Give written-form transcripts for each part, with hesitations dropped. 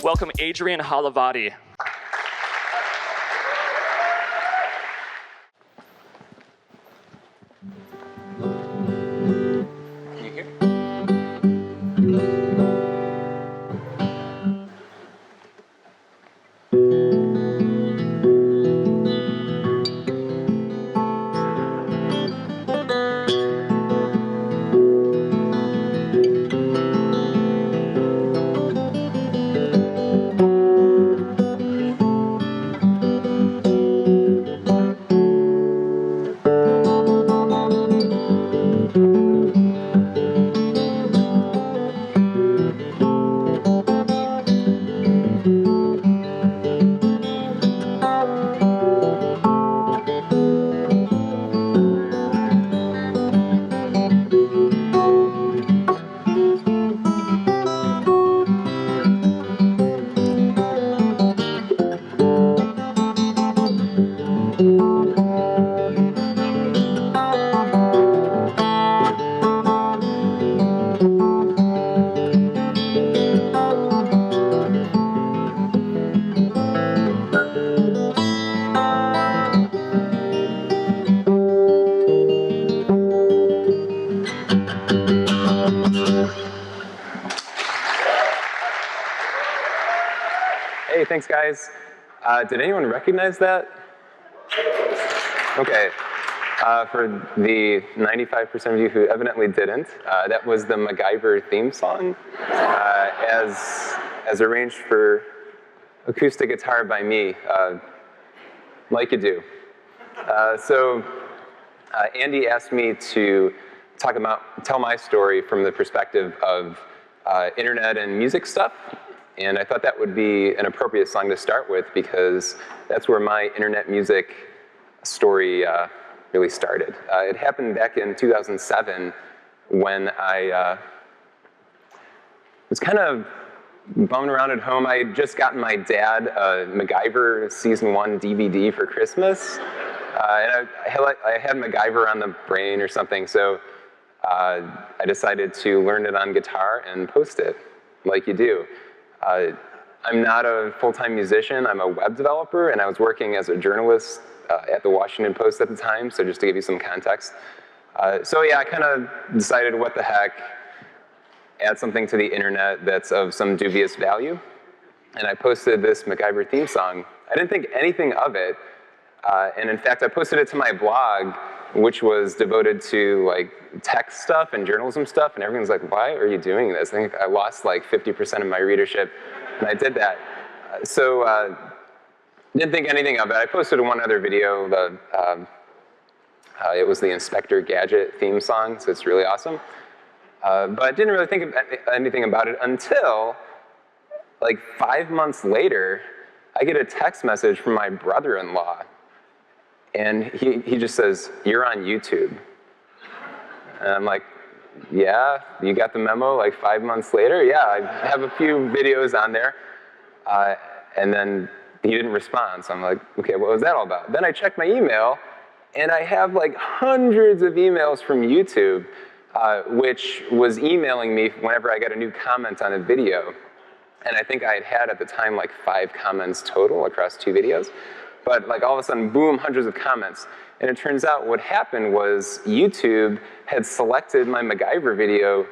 welcome Adrian Holovaty. Can you hear? Hey, thanks guys. Did anyone recognize that? Okay. For the 95% of you who evidently didn't, that was the Macgyver theme song, as arranged for acoustic guitar by me, like you do. Andy asked me to tell my story from the perspective of internet and music stuff. And I thought that would be an appropriate song to start with because that's where my internet music story really started. It happened back in 2007 when I was kind of bumming around at home. I had just gotten my dad a Macgyver Season 1 DVD for Christmas. And I had Macgyver on the brain or something, so I decided to learn it on guitar and post it, like you do. I'm not a full-time musician, I'm a web developer, and I was working as a journalist at the Washington Post at the time, so just to give you some context. Yeah, I kind of decided what the heck, add something to the internet that's of some dubious value, and I posted this Macgyver theme song. I didn't think anything of it, and in fact, I posted it to my blog, which was devoted to like tech stuff and journalism stuff, and everyone's like, why are you doing this? I think I lost like 50% of my readership, and I did that. Didn't think anything of it. I posted one other video, it was the Inspector Gadget theme song, so it's really awesome. But I didn't really think of anything about it until like 5 months later, I get a text message from my brother-in-law. And he just says, "You're on YouTube." And I'm like, yeah, you got the memo like 5 months later? Yeah, I have a few videos on there. And then he didn't respond, so I'm like, okay, what was that all about? Then I checked my email, and I have like hundreds of emails from YouTube, which was emailing me whenever I got a new comment on a video. And I think I had at the time like 5 comments total across 2 videos. But like all of a sudden, boom, hundreds of comments. And it turns out what happened was YouTube had selected my Macgyver video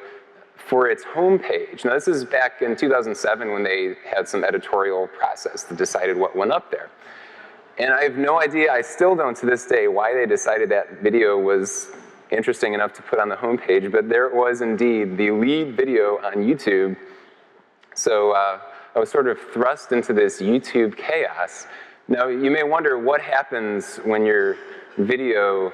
for its homepage. Now this is back in 2007 when they had some editorial process that decided what went up there. And I have no idea, I still don't to this day, why they decided that video was interesting enough to put on the homepage, but there it was indeed, the lead video on YouTube. So I was sort of thrust into this YouTube chaos. Now, you may wonder what happens when your video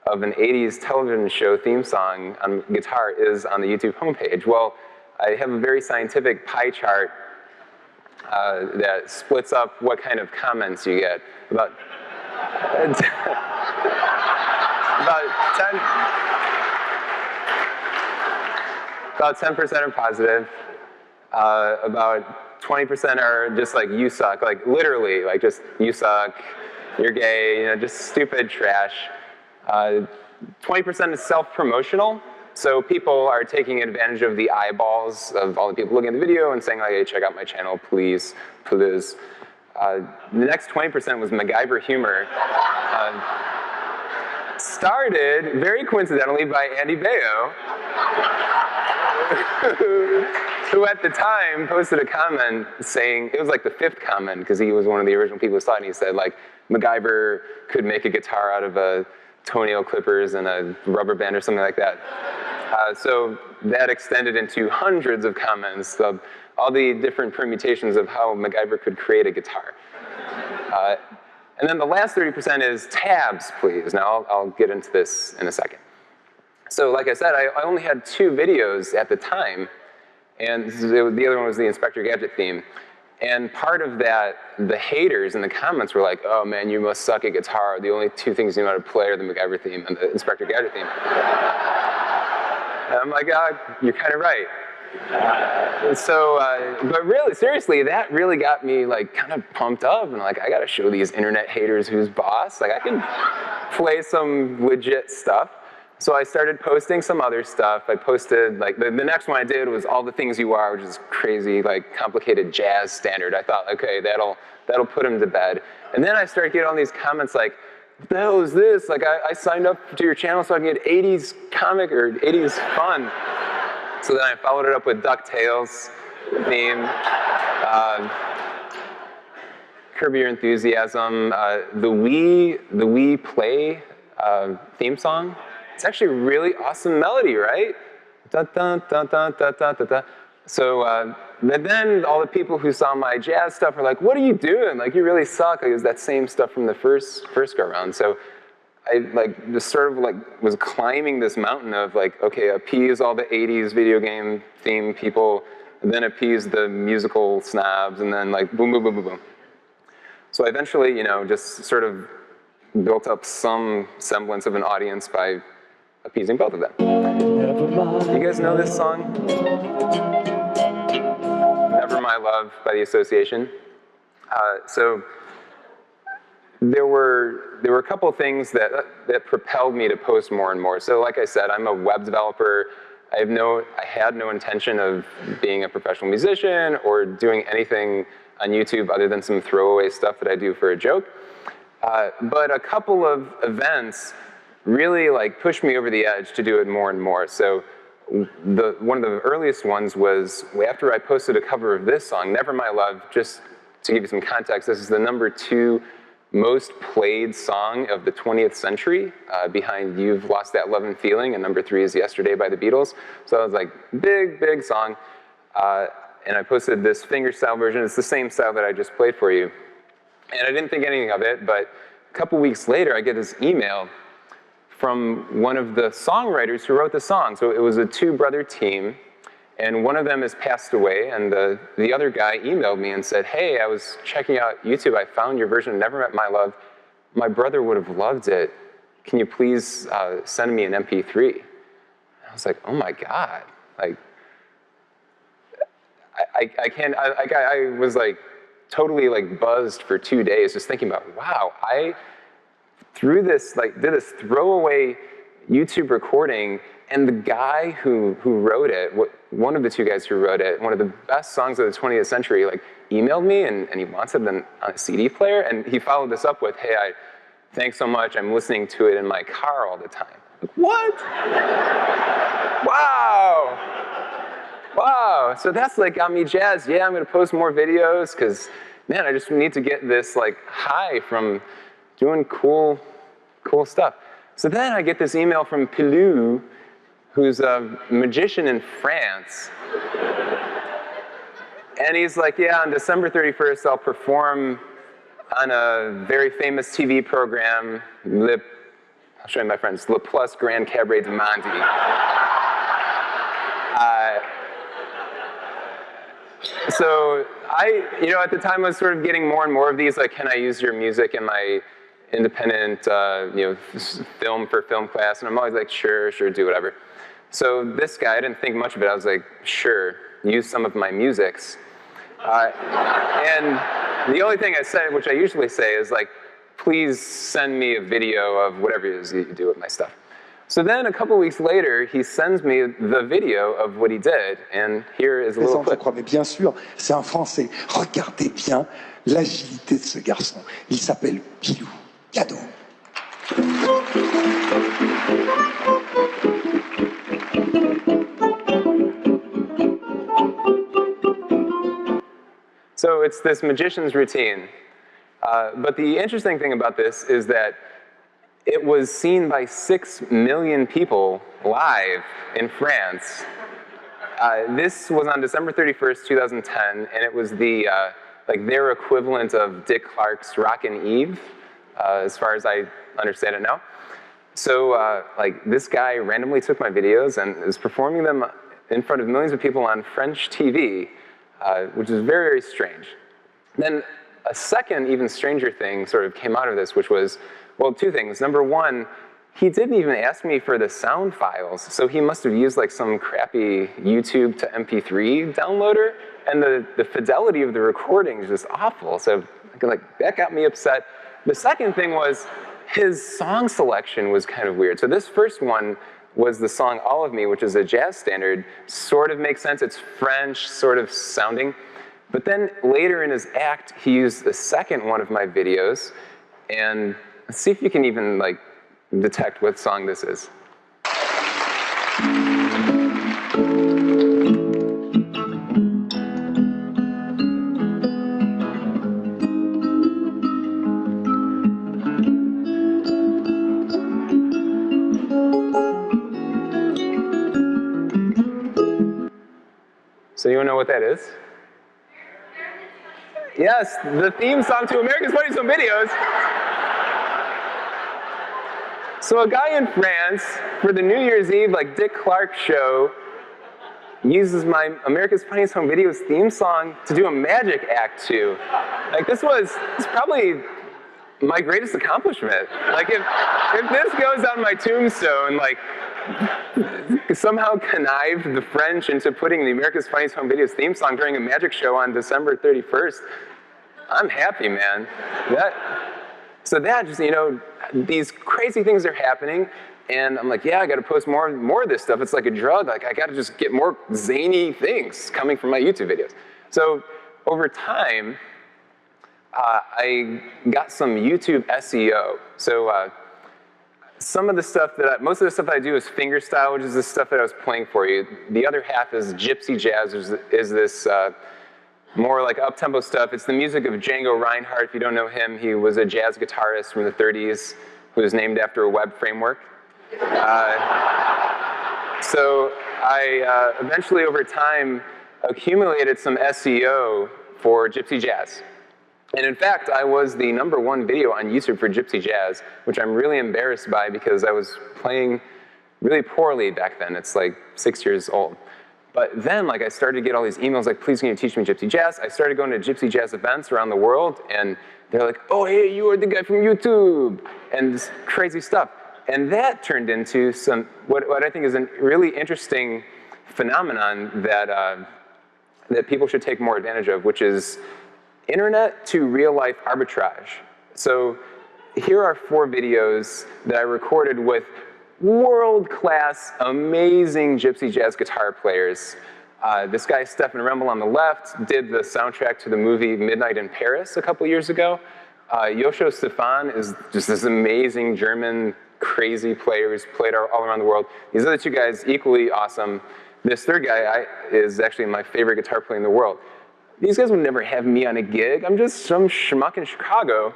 of an 80s television show theme song on guitar is on the YouTube homepage. Well, I have a very scientific pie chart that splits up what kind of comments you get. About 10% are positive, about 20% are just like, you suck, like literally, like just, you suck, you're gay, you know, just stupid trash. 20% is self-promotional, So people are taking advantage of the eyeballs of all the people looking at the video and saying, like, hey, check out my channel, please, please. The next 20% was Macgyver Humor. Started, very coincidentally, by Andy Baio, who at the time posted a comment saying, it was like the 5th comment, because he was one of the original people who saw it, and he said, like, Macgyver could make a guitar out of toenail clippers and a rubber band or something like that. So that extended into hundreds of comments of all the different permutations of how Macgyver could create a guitar. And then the last 30% is tabs, please. Now, I'll get into this in a second. So like I said, I only had 2 videos at the time, and the other one was the Inspector Gadget theme. And part of that, the haters in the comments were like, oh man, you must suck at guitar. The only 2 things you know how to play are the Macgyver theme and the Inspector Gadget theme. And I'm like, you're kind of right. But really, seriously, that really got me like kind of pumped up, and like, I gotta show these internet haters who's boss. Like, I can play some legit stuff. So I started posting some other stuff. I posted, like, the next one I did was All the Things You Are, which is crazy, like, complicated jazz standard. I thought, okay, that'll put him to bed. And then I started getting all these comments like, what the hell is this? Like, I signed up to your channel so I can get 80s comic or 80s fun. So then I followed it up with DuckTales theme, Curb Your Enthusiasm, the We Play theme song. It's actually a really awesome melody, right? Dun, dun, dun, dun, dun, dun, dun, dun. So but then all the people who saw my jazz stuff were like, what are you doing? Like, you really suck. Like, it was that same stuff from the first go around. So I like just sort of like was climbing this mountain of like, okay, appease all the 80s video game theme people, and then appease the musical snobs, and then like boom, boom, boom, boom, boom. So I eventually, you know, just sort of built up some semblance of an audience by appeasing both of them. You guys know this song? Never My Love by The Association. So there were a couple of things that propelled me to post more and more. So like I said, I'm a web developer. I had no intention of being a professional musician or doing anything on YouTube other than some throwaway stuff that I do for a joke. But a couple of events really like pushed me over the edge to do it more and more. So one of the earliest ones was after I posted a cover of this song, Never My Love. Just to give you some context, this is the #2 most played song of the 20th century, behind You've Lost That Love and Feeling, and #3 is Yesterday by the Beatles. So I was like, big song. And I posted this fingerstyle version. It's the same style that I just played for you. And I didn't think anything of it, but a couple weeks later, I get this email from one of the songwriters who wrote the song. So it was a 2-brother team, and one of them has passed away, and the other guy emailed me and said, hey, I was checking out YouTube. I found your version of Never Met My Love. My brother would have loved it. Can you please send me an MP3? And I was like, oh my God. Like, I was like totally like buzzed for 2 days just thinking about, wow, I did this throwaway YouTube recording, and the guy who wrote it, one of the 2 guys who wrote it, one of the best songs of the 20th century, like emailed me and he wants it on a CD player, and he followed this up with, hey, thanks so much, I'm listening to it in my car all the time. Like, what? Wow, so that's like got me jazzed. Yeah, I'm gonna post more videos because, man, I just need to get this like high from doing cool stuff. So then I get this email from Pilou, who's a magician in France. And he's like, yeah, on December 31st, I'll perform on a very famous TV program, I'll show you my friends, Le Plus Grand Cabaret de Monty. So at the time I was sort of getting more and more of these, like, can I use your music in my independent, film for film class? And I'm always like, sure, do whatever. So this guy, I didn't think much of it. I was like, sure, use some of my musics. And the only thing I said, which I usually say, is like, please send me a video of whatever it is you do with my stuff. So then a couple weeks later, he sends me the video of what he did, and here is a little clip. Mais bien sûr, c'est un Français. Regardez bien l'agilité de ce garçon. Il s'appelle Pilou. Cadeau. So it's this magician's routine. But the interesting thing about this is that it was seen by 6 million people live in France. This was on December 31st, 2010, and it was the like their equivalent of Dick Clark's Rockin' Eve, as far as I understand it now. So like this guy randomly took my videos and is performing them in front of millions of people on French TV, which is very, very strange. Then a second, even stranger thing sort of came out of this, which was, well, two things. Number one, he didn't even ask me for the sound files, so he must have used like some crappy YouTube to MP3 downloader, and the fidelity of the recording is just awful, so like, that got me upset. The second thing was his song selection was kind of weird. So this first one was the song All of Me, which is a jazz standard, sort of makes sense, it's French sort of sounding. But then later in his act, he used the second one of my videos, and let's see if you can even like detect what song this is. So you wanna know what that is? Yes, the theme song to America's Funniest Home Videos. So a guy in France, for the New Year's Eve, like Dick Clark show, uses my America's Funniest Home Videos theme song to do a magic act to. Like it's probably my greatest accomplishment. Like if this goes on my tombstone, like somehow connived the French into putting the America's Funniest Home Videos theme song during a magic show on December 31st, I'm happy, man. So that just, you know, these crazy things are happening, and I'm like, yeah, I gotta post more of this stuff. It's like a drug, like I gotta just get more zany things coming from my YouTube videos. So over time, I got some YouTube SEO. So some of the stuff most of the stuff that I do is fingerstyle, which is the stuff that I was playing for you. The other half is gypsy jazz, is this more like up-tempo stuff. It's the music of Django Reinhardt. If you don't know him, he was a jazz guitarist from the 30s who was named after a web framework. So I eventually, over time, accumulated some SEO for gypsy jazz. And in fact, I was the #1 video on YouTube for gypsy jazz, which I'm really embarrassed by because I was playing really poorly back then. It's like 6 years old. But then, like, I started to get all these emails like, please can you teach me gypsy jazz? I started going to gypsy jazz events around the world, and they're like, oh, hey, you are the guy from YouTube, and this crazy stuff. And that turned into what I think is a really interesting phenomenon that people should take more advantage of, which is internet to real life arbitrage. So here are 4 videos that I recorded with world-class, amazing gypsy jazz guitar players. This guy, Stefan Rembel on the left, did the soundtrack to the movie Midnight in Paris a couple years ago. Joshua Stefan is just this amazing German, crazy player who's played all around the world. These other 2 guys, equally awesome. This third guy is actually my favorite guitar player in the world. These guys would never have me on a gig. I'm just some schmuck in Chicago.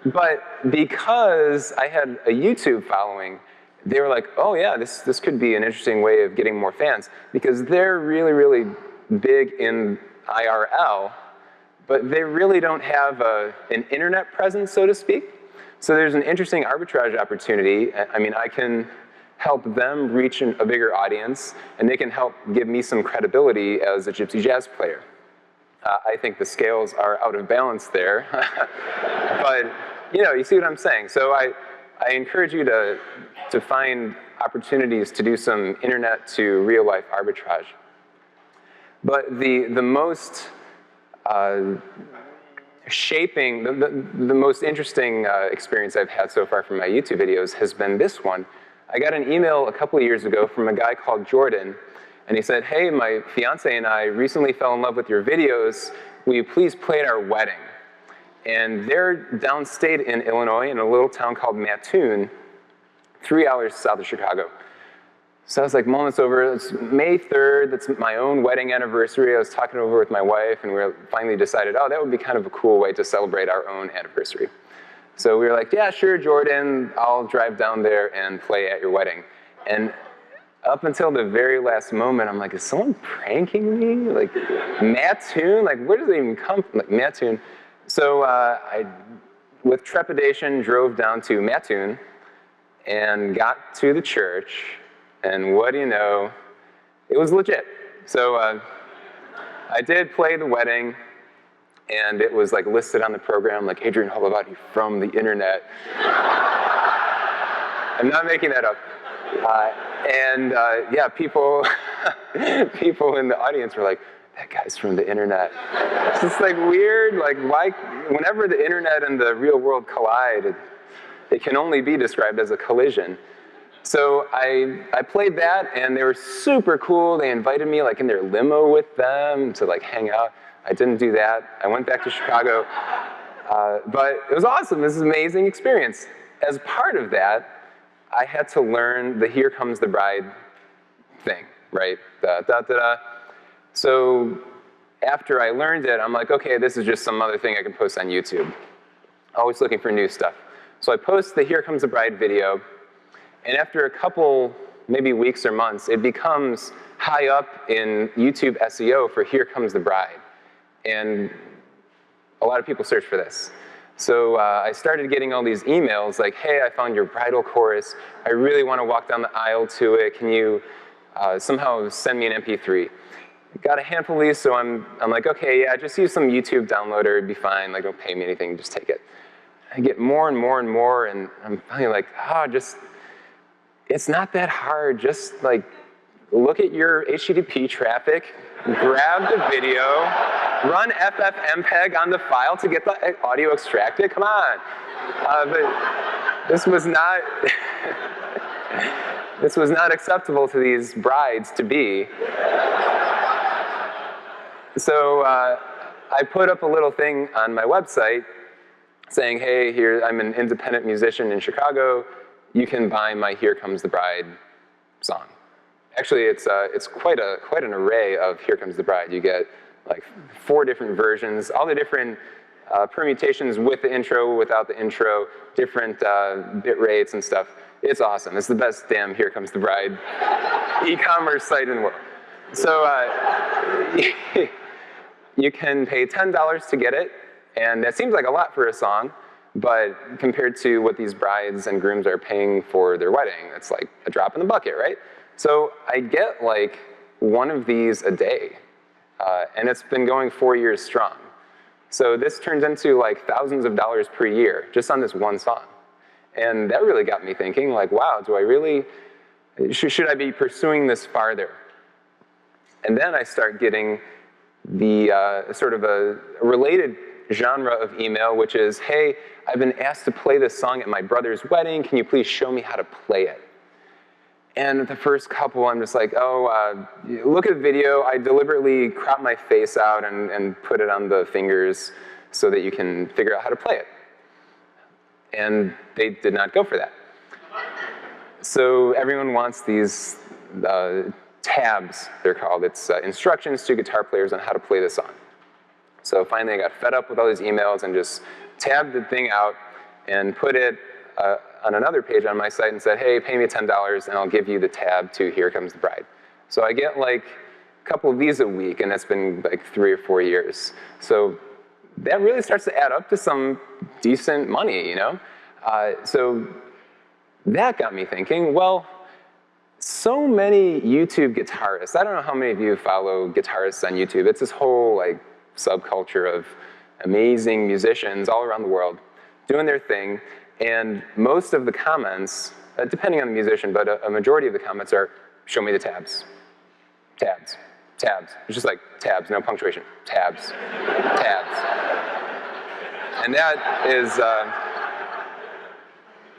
But because I had a YouTube following, they were like, oh yeah, this could be an interesting way of getting more fans, because they're really, really big in IRL, but they really don't have an internet presence, so to speak. So there's an interesting arbitrage opportunity. I mean, I can help them reach a bigger audience, and they can help give me some credibility as a gypsy jazz player. I think the scales are out of balance there, but you know, you see what I'm saying. So I encourage you to find opportunities to do some internet to real life arbitrage. But the most shaping, the most interesting experience I've had so far from my YouTube videos has been this one, I got an email a couple of years ago from a guy called Jordan, and he said, hey, my fiance and I recently fell in love with your videos. Will you please play at our wedding? And they're downstate in Illinois in a little town called Mattoon, 3 hours south of Chicago. So I was like, mulling this over. It's May 3rd. That's my own wedding anniversary. I was talking over with my wife, and we finally decided, oh, that would be kind of a cool way to celebrate our own anniversary. So we were like, yeah, sure, Jordan, I'll drive down there and play at your wedding. And up until the very last moment, I'm like, is someone pranking me? Like, Mattoon? Like, where does it even come from? Like, Mattoon. So I, with trepidation, drove down to Mattoon and got to the church. And what do you know? It was legit. So I did play the wedding. And it was like listed on the program, like Adrian Holovaty from the internet. I'm not making that up. Yeah, people in the audience were like, that guy's from the internet. It's just like weird, like why, whenever the internet and the real world collide, it can only be described as a collision. So I played that, and they were super cool. They invited me like in their limo with them to like hang out. I didn't do that. I went back to Chicago. But it was awesome. This is an amazing experience. As part of that, I had to learn the Here Comes the Bride thing, right? Da, da, da, da. So after I learned it, I'm like, okay, this is just some other thing I can post on YouTube. Always looking for new stuff. So I post the Here Comes the Bride video, and after a couple, maybe weeks or months, it becomes high up in YouTube SEO for Here Comes the Bride. And a lot of people search for this. So I started getting all these emails like, hey, I found your bridal chorus. I really want to walk down the aisle to it. Can you somehow send me an MP3? Got a handful of these, so I'm like, okay, yeah, just use some YouTube downloader. It'd be fine. Like, don't pay me anything. Just take it. I get more and more and more, and I'm finally like, it's not that hard. Just like, look at your HTTP traffic, grab the video, run FFmpeg on the file to get the audio extracted. Come on. But this was not this was not acceptable to these brides to be. So I put up a little thing on my website saying, hey, here, I'm an independent musician in Chicago. You can buy my Here Comes the Bride song. Actually, it's quite an array of Here Comes the Bride. You get like 4 different versions, all the different permutations with the intro, without the intro, different bit rates and stuff. It's awesome. It's the best damn Here Comes the Bride e-commerce site in the world. So you can pay $10 to get it, and that seems like a lot for a song, but compared to what these brides and grooms are paying for their wedding, it's like a drop in the bucket, right? So I get like one of these a day, and it's been going 4 years strong. So this turns into like thousands of dollars per year just on this one song. And that really got me thinking, like, wow, do I really, should I be pursuing this farther? And then I start getting the sort of a related genre of email, which is, hey, I've been asked to play this song at my brother's wedding. Can you please show me how to play it? And the first couple, I'm just like, oh, look at the video. I deliberately crop my face out and put it on the fingers so that you can figure out how to play it. And they did not go for that. So everyone wants these tabs, they're called. It's instructions to guitar players on how to play the song. So finally I got fed up with all these emails and just tabbed the thing out and put it on another page on my site and said, hey, pay me $10 and I'll give you the tab to Here Comes the Bride. So I get like a couple of these a week, and that's been like 3 or 4 years. So that really starts to add up to some decent money, you know? So that got me thinking, well, so many YouTube guitarists, I don't know how many of you follow guitarists on YouTube. It's this whole like subculture of amazing musicians all around the world doing their thing. And most of the comments, depending on the musician, but a majority of the comments are, show me the tabs. Tabs. Tabs. It's just like tabs, no punctuation. Tabs. Tabs. And that is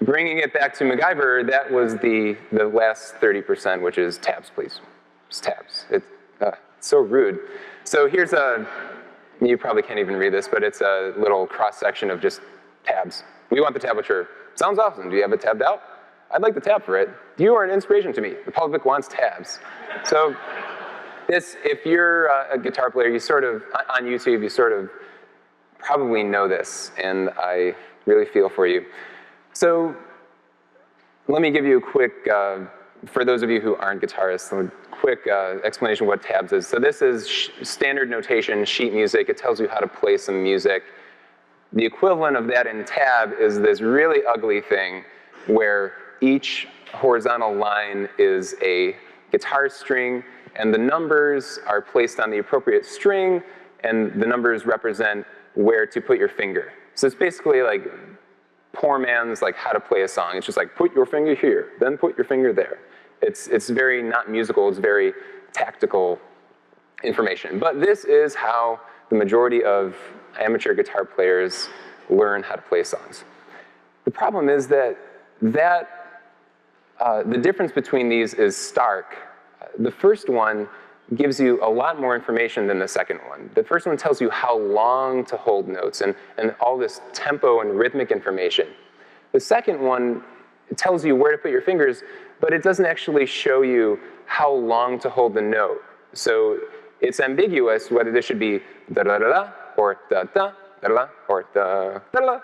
bringing it back to Macgyver, that was the last 30%, which is tabs, please. Just tabs. It's so rude. So here's you probably can't even read this, but it's a little cross-section of just tabs. We want the tablature. Sounds awesome. Do you have it tabbed out? I'd like the tab for it. You are an inspiration to me. The public wants tabs. So if you're a guitar player, you sort of, on YouTube, you sort of probably know this, and I really feel for you. So let me give you a quick, for those of you who aren't guitarists, a quick explanation of what tabs is. So this is standard notation, sheet music. It tells you how to play some music. The equivalent of that in tab is this really ugly thing where each horizontal line is a guitar string, and the numbers are placed on the appropriate string, and the numbers represent where to put your finger. So it's basically like poor man's like how to play a song. It's just like put your finger here, then put your finger there. It's very not musical, it's very tactical information. But this is how the majority of amateur guitar players learn how to play songs. The problem is that the difference between these is stark. The first one gives you a lot more information than the second one. The first one tells you how long to hold notes and all this tempo and rhythmic information. The second one tells you where to put your fingers, but it doesn't actually show you how long to hold the note. So it's ambiguous whether this should be da-da-da-da or da-da, da-da, or da-da-da.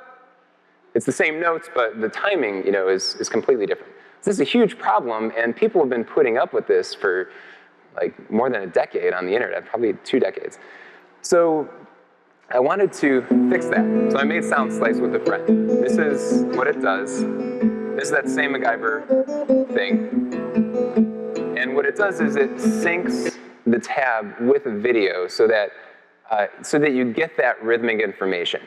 It's the same notes, but the timing, is completely different. So this is a huge problem, and people have been putting up with this for like more than a decade on the internet, probably 2 decades. So I wanted to fix that. So I made Soundslice with a friend. This is what it does. This is that same Macgyver thing. And what it does is it syncs the tab with a video so that you get that rhythmic information.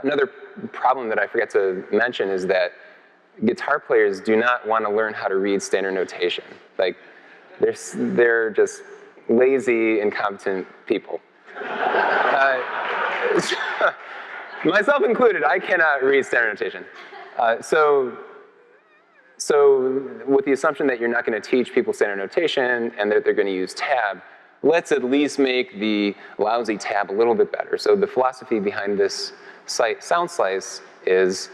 Another problem that I forgot to mention is that guitar players do not want to learn how to read standard notation. Like, they're just lazy, incompetent people. Myself included, I cannot read standard notation. So with the assumption that you're not going to teach people standard notation and that they're going to use tab, let's at least make the lousy tab a little bit better. So the philosophy behind this site, Soundslice, is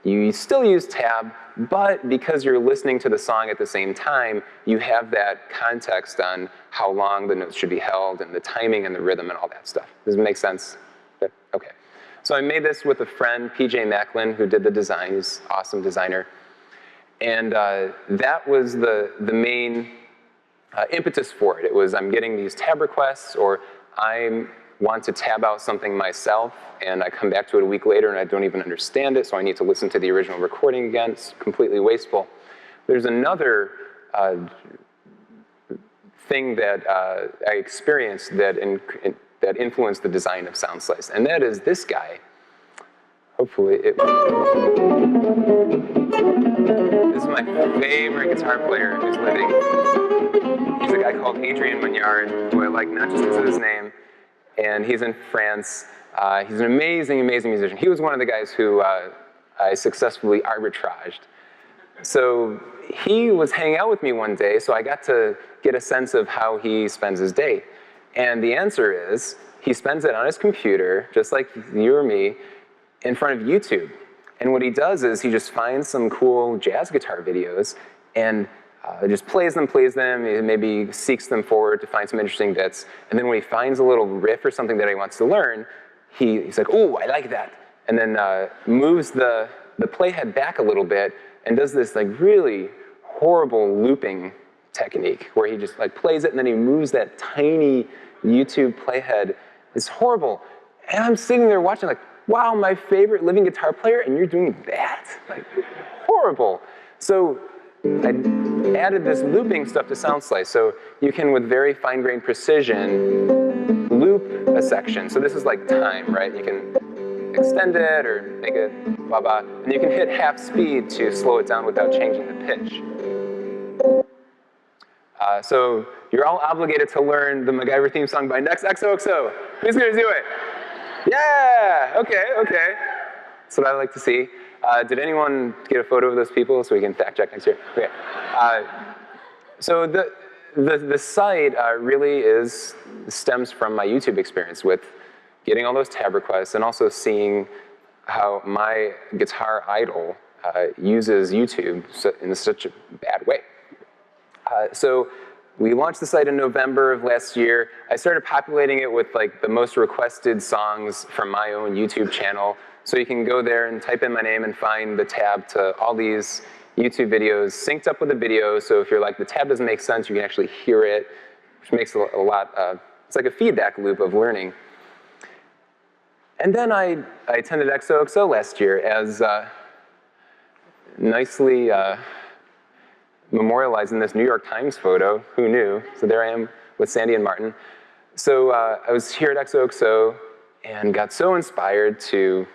you still use tab, but because you're listening to the song at the same time, you have that context on how long the notes should be held and the timing and the rhythm and all that stuff. Does it make sense? Okay. So I made this with a friend, PJ Macklin, who did the design. He's an awesome designer. And that was the main impetus for it. It was I'm getting these tab requests, or I want to tab out something myself, and I come back to it a week later and I don't even understand it, so I need to listen to the original recording again. It's completely wasteful. There's another thing that I experienced that influenced the design of Soundslice, and that is this guy. Hopefully it This is my favorite guitar player who's living. He's a guy called Adrian Holovaty, who I like not just because of his name, and he's in France. He's an amazing, amazing musician. He was one of the guys who I successfully arbitraged. So he was hanging out with me one day, so I got to get a sense of how he spends his day. And the answer is, he spends it on his computer, just like you or me, in front of YouTube. And what he does is he just finds some cool jazz guitar videos and just plays them, maybe seeks them forward to find some interesting bits. And then when he finds a little riff or something that he wants to learn, he's like, oh, I like that. And then moves the playhead back a little bit and does this like really horrible looping technique where he just like plays it and then he moves that tiny YouTube playhead. It's horrible. And I'm sitting there watching like, wow, my favorite living guitar player, and you're doing that? Like, horrible. So I added this looping stuff to Soundslice. So you can, with very fine-grained precision, loop a section. So this is like time, right? You can extend it or make it blah, blah. And you can hit half speed to slow it down without changing the pitch. So you're all obligated to learn the Macgyver theme song by next XOXO. Who's going to do it? Yeah, okay. That's what I like to see. Did anyone get a photo of those people so we can fact check next year? Okay. So the site really stems from my YouTube experience with getting all those tab requests and also seeing how my guitar idol uses YouTube in such a bad way. So we launched the site in November of last year. I started populating it with like the most requested songs from my own YouTube channel. So you can go there and type in my name and find the tab to all these YouTube videos synced up with the video. So if you're like, the tab doesn't make sense, you can actually hear it, which makes a lot, it's like a feedback loop of learning. And then I attended XOXO last year as nicely memorialized in this New York Times photo. Who knew? So there I am with Sandy and Martin. So I was here at XOXO and got so inspired to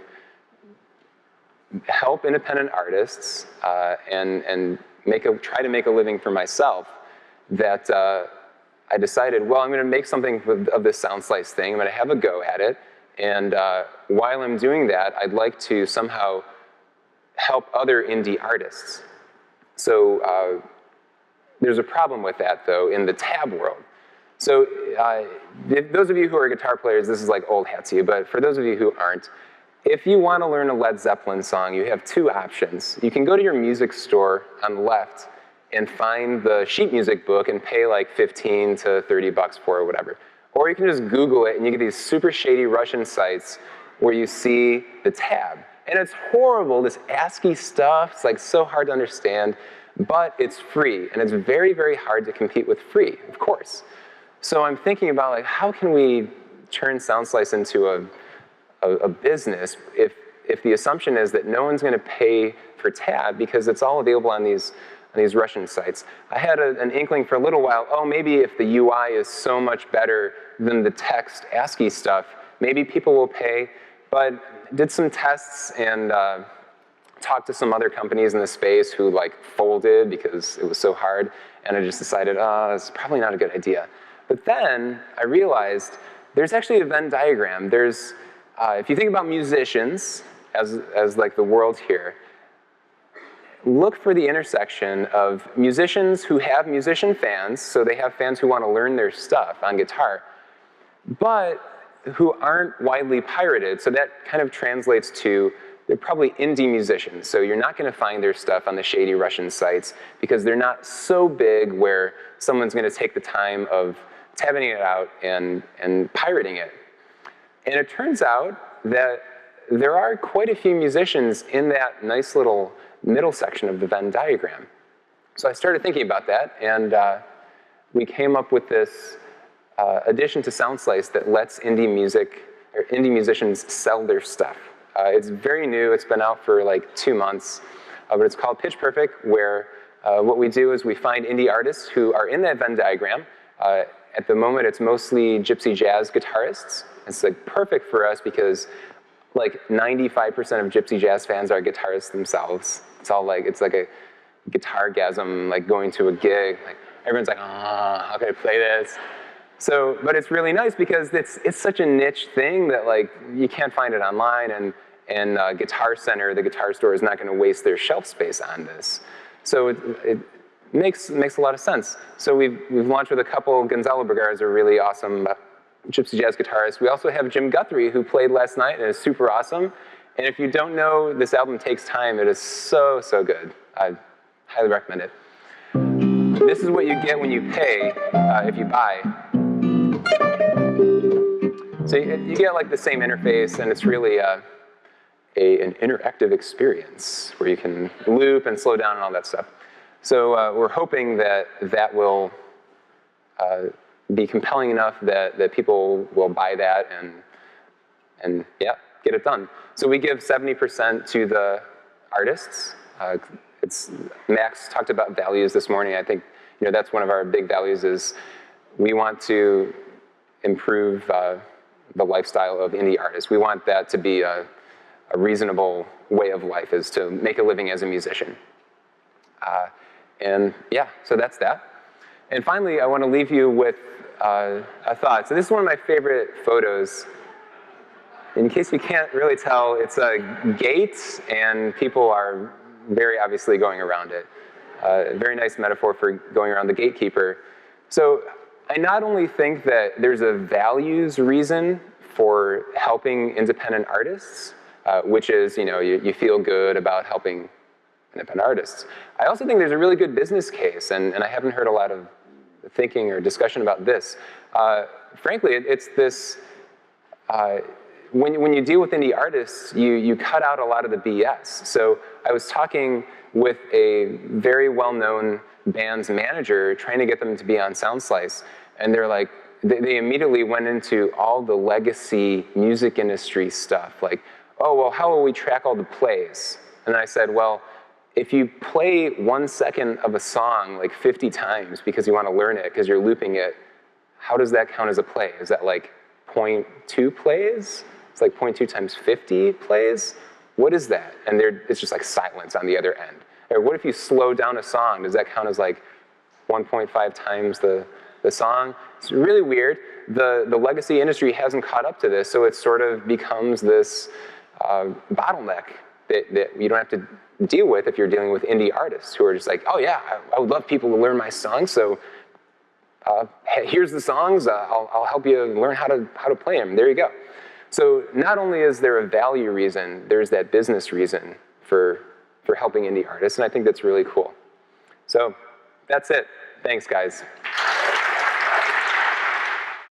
help independent artists and try to make a living for myself that I decided, well, I'm going to make something of this Soundslice thing. I'm going to have a go at it. And while I'm doing that, I'd like to somehow help other indie artists. So there's a problem with that, though, in the tab world. So those of you who are guitar players, this is like old hat to you, but for those of you who aren't, if you want to learn a Led Zeppelin song, you have two options. You can go to your music store on the left and find the sheet music book and pay like 15 to 30 bucks for it or whatever. Or you can just Google it and you get these super shady Russian sites where you see the tab. And it's horrible, this ASCII stuff, it's like so hard to understand, but it's free. And it's very, very hard to compete with free, of course. So I'm thinking about like, how can we turn Soundslice into a business if the assumption is that no one's going to pay for tab because it's all available on these Russian sites. I had an inkling for a little while, oh, maybe if the UI is so much better than the text ASCII stuff, maybe people will pay. But did some tests and talked to some other companies in the space who like folded because it was so hard. And I just decided, it's probably not a good idea. But then I realized there's actually a Venn diagram. There's, if you think about musicians as like the world here, look for the intersection of musicians who have musician fans, so they have fans who want to learn their stuff on guitar, but who aren't widely pirated. So that kind of translates to they're probably indie musicians. So you're not going to find their stuff on the shady Russian sites because they're not so big where someone's going to take the time of tabbing it out and pirating it. And it turns out that there are quite a few musicians in that nice little middle section of the Venn diagram. So I started thinking about that, and we came up with this addition to Soundslice that lets indie musicians sell their stuff. It's very new. It's been out for like 2 months, but it's called Pitch Perfect, where what we do is we find indie artists who are in that Venn diagram. At the moment, it's mostly gypsy jazz guitarists. It's like perfect for us because like 95% of gypsy jazz fans are guitarists themselves. It's all like, it's like a guitar-gasm, like going to a gig. Like everyone's like, how can I play this? So, but it's really nice because it's such a niche thing that like you can't find it online, and Guitar Center, the guitar store, is not going to waste their shelf space on this. So it makes a lot of sense. So we've launched with a couple. Gonzalo Bergara is a really awesome gypsy jazz guitarist. We also have Jim Guthrie, who played last night and is super awesome. And if you don't know, this album Takes Time. It is so, so good. I highly recommend it. This is what you get when you pay if you buy. So you get like the same interface, and it's really an interactive experience where you can loop and slow down and all that stuff. So we're hoping that that will be compelling enough that people will buy that and yeah, get it done. So we give 70% to the artists. Max talked about values this morning. I think that's one of our big values is we want to improve the lifestyle of indie artists. We want that to be a reasonable way of life, is to make a living as a musician. And yeah, so that's that. And finally, I want to leave you with a thought. So this is one of my favorite photos. In case you can't really tell, it's a gate, and people are very obviously going around it. A very nice metaphor for going around the gatekeeper. So I not only think that there's a values reason for helping independent artists, which is, you feel good about helping independent artists. I also think there's a really good business case, and I haven't heard a lot of thinking or discussion about this. Frankly, it's this, when you deal with indie artists, you cut out a lot of the BS. So I was talking with a very well-known band's manager, trying to get them to be on Soundslice, and they're like, they immediately went into all the legacy music industry stuff, like, oh, well, how will we track all the plays? And I said, well, if you play 1 second of a song like 50 times because you want to learn it, because you're looping it, how does that count as a play? Is that like 0.2 plays? It's like 0.2 times 50 plays? What is that? And it's just like silence on the other end. Or what if you slow down a song? Does that count as like 1.5 times the song? It's really weird. The legacy industry hasn't caught up to this, so it sort of becomes this bottleneck that you don't have to deal with if you're dealing with indie artists who are just like, oh yeah, I would love people to learn my songs, so hey, here's the songs, I'll help you learn how to play them. There you go. So not only is there a value reason, there's that business reason for helping indie artists, and I think that's really cool. So that's it. Thanks, guys.